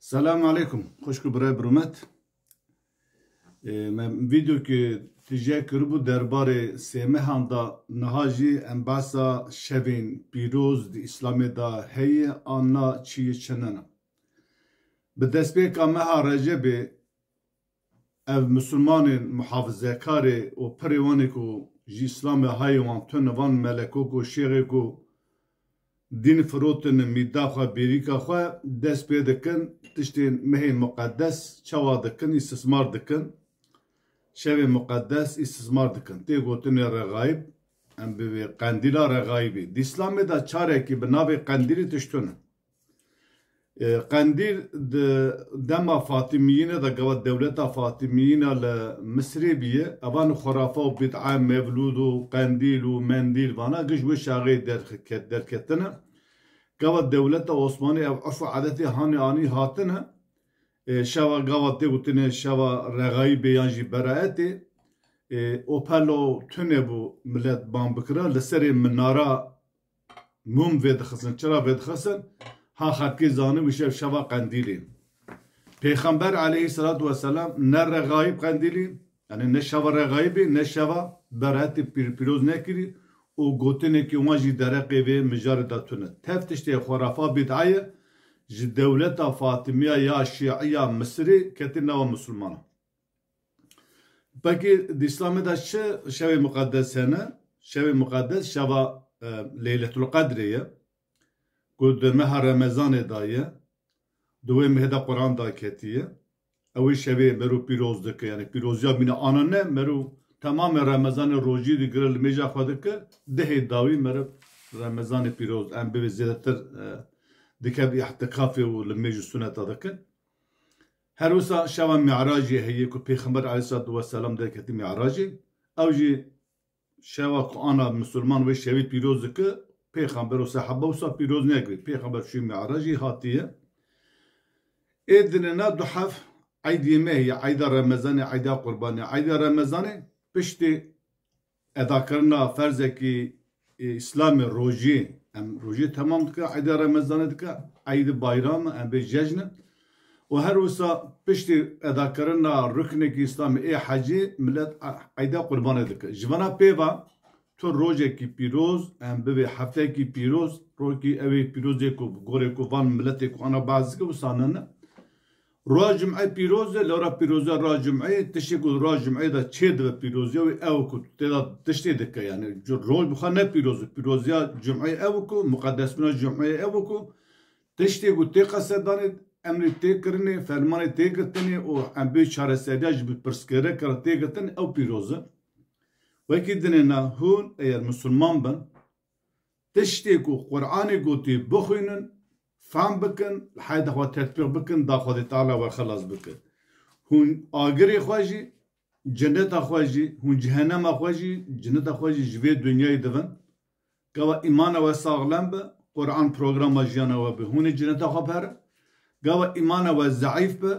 Selamun Aleyküm. Hoşku buraya Brumet. Video ki tijek bu derbare semehanda nahaji embasa şevin piroz di İslam'ı da heye anna çiğ çenena. Bi destpêka meha Recepê ev Müslümanên muhafezekarê û pirê wanê ku ji İslamê hayê wan tune van meleko ku şêxê ku din firotin mîda xwe bêrîka xwe dest pê dikin tiştên mehên muqeddes çawa dikin îstismar dikin şevê muqeddes îstismar dikin tê gotinê regaîb em bi vê qendîla regaîbê di İslamê de çarekî bi navê qendîlê tiştune. Qendîl di dema Fatimiyîn de gava dewleta Fatimiyîn li Misrê bîye evan xurafa û bid'a mevlûd û qendîl û mendîl vana giş wê şaxê derketine gava dewleta Osmanî ev urf û adetê hanê anî hatine şeva gava tê gotinê şeva regaîbê yan jî beraetê opelo tune bû millet ban bikira li serê minara mum vê dixizin çira vê dixizin ha xetkê zanî wî şev şeva qendîlê. Pêxember aleyhissalatu vesselam ne regaîb qendîlê yani ne şeva regaîbê ne şeva beraetê pîroz nekirî û gotinekî wan jî dereqê vê mijarê da tune. Tev tiştê xurafa bid'ayê ji dewleta Fatimiya ya Şiiya Misrê ketin nava Müslüman. Peki di İslamê de çi şevê muqeddes hene? Şevê muqeddes şeva Leyletul Qedrê ye. Ku di meha Remezanê da ye. Di wê mehda Quran da ketiye. Ew ê şevê merû pîroz dike yani pîroziya mîna ana ne merû tamamê Remezanê rojî digire li mêja xwe dike dihê dawî merû Remezanê pîroz em bivê zêdetir dike bi ihtikafê û li mêj û suneta dikin. Her wisa şeva Mi'racê heye ku Pêxember aleyhissalatu vesselam derketî Mi'racê ew jî şeva ku ana Müslüman wê şevî pîroz dike Pêxember û sehaba wisa pîroz nekirî. Pêxember çû Mi'racê hatiye. Ê dinêna du hev eydê me heye eyda Remezanê eyda Qurbanê. Eyda Remezanê piştî edakirina ferzekî İslamê rojê em rojê temam dike eyda Remezanê dike eydê bayram em bê jejnin û her wisa piştî edakirina ruknekî İslamê ê hecî millet eyda Qurbanê dike. Ji vana pêva tu rojekî pîroz em bivê heftekî pîroz rokî evê pîrozê ku gorê ku van milletê ku ana baz dike wisa ne Roja Cum'ê pîroz e lewra pîroziya Roja Cum'ê tiştê ku Roja Cum'ê de çê dibe pîroziya wê ew ku têda tiştê dike yani roj bixwe ne pîroz pîroziya Cum'ê ew ku muqeddesbûna Cum'ê ew ku tiştê ku tê qesedanê emrê tê kirinê fermanê tê girtinê û em bê çareseriya ji bi pirsgirêkira tê girtin ew pîroz e. Wekî dinêna hûn eger Müslüman bin tiştê ku Qur'anê gotî bixwînin fam bikin heyda xwe tetbîq bikin da Xwedê Teala werxelas bikin. Hûn agirê xwe jî cenneta xwe jî hûn cehennema xwe jî cenneta xwe jî ji vê dunyayê divin. Gava îmana we saxlem bi Qur'an programa jiyana we bi hûn ê cenneta xwe pere. Gava îmana we zeîf bi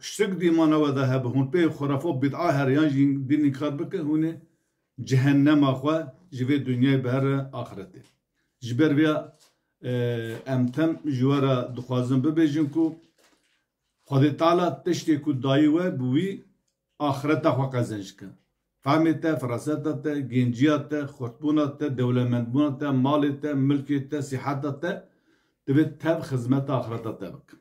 şirk di îmana we de hebe hûn pê xurafa bid'a heriyan jî dînî kar bikin hûn ê cehennema xwe ji vê dunyayê bihêre axiretê. Ji ber vê em tem ji we re dixwazin bibêjin ku Xwedê Teala tiştê ku dayî we bi wî axireta xwe qezenc ke. Famê te, firaseta te, genciya te, xurtbûna te, dewlemendbûna te, malê te, milkê te, sîheta te divê tev xizmeta axireta te bikin.